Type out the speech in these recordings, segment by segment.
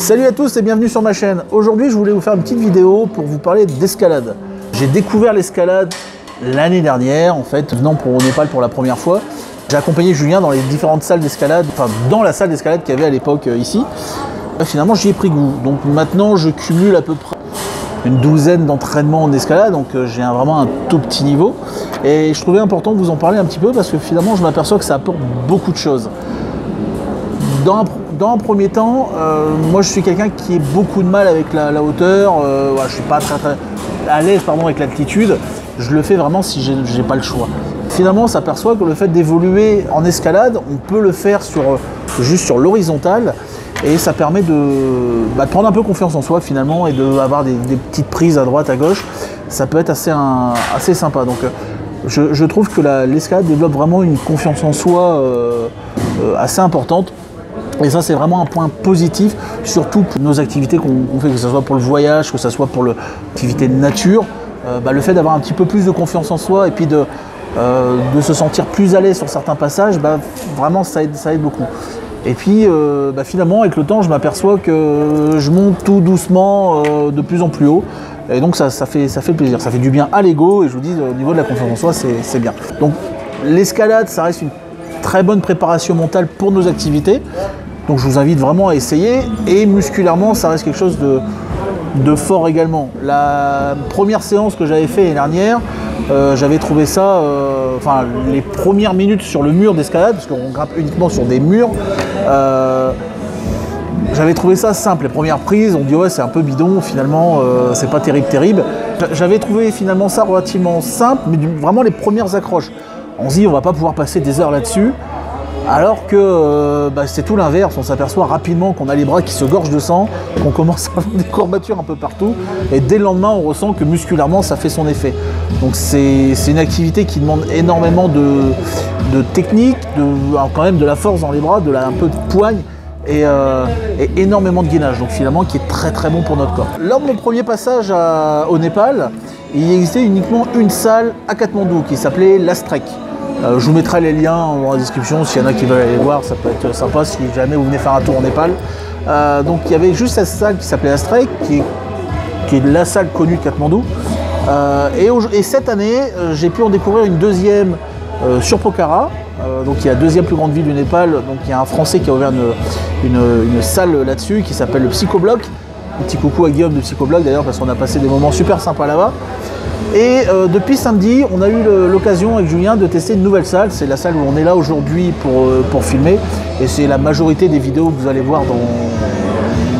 Salut à tous et bienvenue sur ma chaîne. Aujourd'hui, je voulais vous faire une petite vidéo pour vous parler d'escalade. J'ai découvert l'escalade l'année dernière, en fait, venant au Népal pour la première fois. J'ai accompagné Julien dans les différentes salles d'escalade, enfin dans la salle d'escalade qu'il y avait à l'époque ici. Et finalement, j'y ai pris goût. Donc maintenant, je cumule à peu près une douzaine d'entraînements en escalade, donc j'ai vraiment un tout petit niveau. Et je trouvais important de vous en parler un petit peu parce que finalement, je m'aperçois que ça apporte beaucoup de choses. Dans un premier temps, moi je suis quelqu'un qui a beaucoup de mal avec la hauteur, voilà, je ne suis pas très à l'aise avec l'altitude, je le fais vraiment si j'ai pas le choix. Finalement on s'aperçoit que le fait d'évoluer en escalade, on peut le faire juste sur l'horizontale et ça permet de prendre un peu confiance en soi finalement et d'avoir des petites prises à droite, à gauche, ça peut être assez sympa. Donc je trouve que l'escalade développe vraiment une confiance en soi assez importante. Et ça, c'est vraiment un point positif, surtout pour nos activités qu'on fait, que ce soit pour le voyage, que ce soit pour l'activité de nature. Le fait d'avoir un petit peu plus de confiance en soi et puis de se sentir plus à l'aise sur certains passages, vraiment, ça aide beaucoup. Et puis, finalement, avec le temps, je m'aperçois que je monte tout doucement de plus en plus haut. Et donc, ça fait plaisir. Ça fait du bien à l'ego. Et je vous dis, au niveau de la confiance en soi, c'est bien. Donc, l'escalade, ça reste une très bonne préparation mentale pour nos activités. Donc je vous invite vraiment à essayer et musculairement ça reste quelque chose de fort également. La première séance que j'avais fait l'année dernière, j'avais trouvé ça, les premières minutes sur le mur d'escalade, parce qu'on grimpe uniquement sur des murs, j'avais trouvé ça simple. Les premières prises, on dit ouais c'est un peu bidon, finalement c'est pas terrible. J'avais trouvé finalement ça relativement simple, mais vraiment les premières accroches. On se dit on va pas pouvoir passer des heures là-dessus. Alors que c'est tout l'inverse, on s'aperçoit rapidement qu'on a les bras qui se gorgent de sang, qu'on commence à avoir des courbatures un peu partout, et dès le lendemain on ressent que musculairement ça fait son effet. Donc c'est une activité qui demande énormément de technique, quand même de la force dans les bras, un peu de poigne, et énormément de gainage, donc finalement qui est très très bon pour notre corps. Lors de mon premier passage au Népal, il existait uniquement une salle à Katmandou qui s'appelait l'Astrek. Je vous mettrai les liens dans la description s'il y en a qui veulent aller voir, ça peut être sympa si jamais vous venez faire un tour au Népal. Donc il y avait juste cette salle qui s'appelait Astrek, qui est la salle connue de Katmandou. Et cette année, j'ai pu en découvrir une deuxième sur Pokhara, donc qui est la deuxième plus grande ville du Népal. Donc il y a un Français qui a ouvert une salle là-dessus qui s'appelle le Psychobloc. Un petit coucou à Guillaume de Psychobloc d'ailleurs parce qu'on a passé des moments super sympas là-bas. Et depuis samedi, on a eu l'occasion avec Julien de tester une nouvelle salle. C'est la salle où on est là aujourd'hui pour filmer. Et c'est la majorité des vidéos que vous allez voir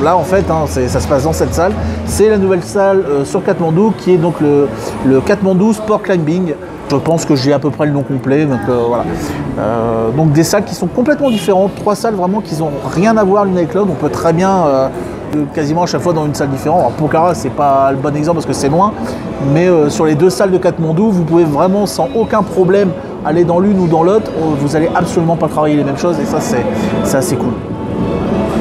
là en fait, ça se passe dans cette salle. C'est la nouvelle salle sur Katmandou qui est donc le Katmandou Sport Climbing. Je pense que j'ai à peu près le nom complet. Donc voilà. Donc des salles qui sont complètement différentes. 3 salles vraiment qui n'ont rien à voir l'une avec l'autre. On peut très bien quasiment à chaque fois dans une salle différente. Alors Pokhara c'est pas le bon exemple parce que c'est loin, mais sur les 2 salles de Katmandou, vous pouvez vraiment sans aucun problème aller dans l'une ou dans l'autre. Vous allez absolument pas travailler les mêmes choses et ça c'est assez cool.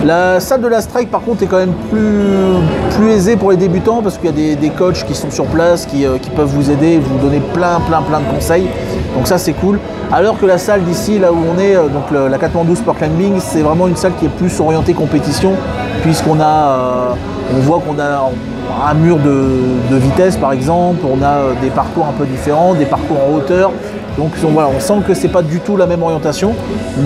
La salle de l'Astrek par contre est quand même plus aisée pour les débutants parce qu'il y a des coachs qui sont sur place qui peuvent vous aider et vous donner plein de conseils. Donc ça c'est cool. Alors que la salle d'ici, là où on est, donc la Katmandou Sport Climbing, c'est vraiment une salle qui est plus orientée compétition puisqu'on voit qu'on a un mur de vitesse par exemple, on a des parcours un peu différents, des parcours en hauteur. Donc voilà, on sent que c'est pas du tout la même orientation,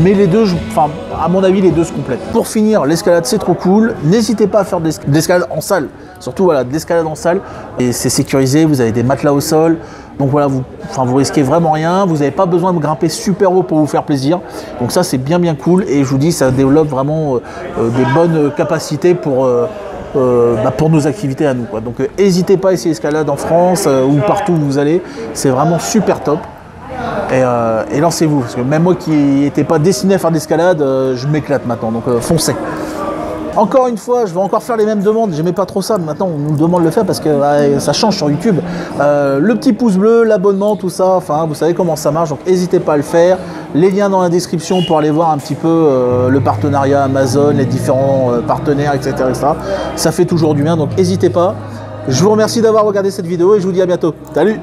mais les deux, à mon avis, les deux se complètent. Pour finir, l'escalade c'est trop cool. N'hésitez pas à faire de l'escalade en salle, surtout voilà, de l'escalade en salle. Et c'est sécurisé, vous avez des matelas au sol. Donc voilà, vous risquez vraiment rien. Vous n'avez pas besoin de grimper super haut pour vous faire plaisir. Donc ça c'est bien cool. Et je vous dis, ça développe vraiment des bonnes capacités pour nos activités à nous, quoi. Donc n'hésitez pas à essayer l'escalade en France ou partout où vous allez. C'est vraiment super top. Et lancez-vous, parce que même moi qui n'étais pas destiné à faire de l'escalade, je m'éclate maintenant, donc foncez. Encore une fois, je vais encore faire les mêmes demandes, j'aimais pas trop ça, mais maintenant on nous demande de le faire parce que ça change sur YouTube. Le petit pouce bleu, l'abonnement, tout ça, vous savez comment ça marche, donc n'hésitez pas à le faire. Les liens dans la description pour aller voir un petit peu le partenariat Amazon, les différents partenaires, etc., etc. Ça fait toujours du bien, donc n'hésitez pas. Je vous remercie d'avoir regardé cette vidéo et je vous dis à bientôt. Salut!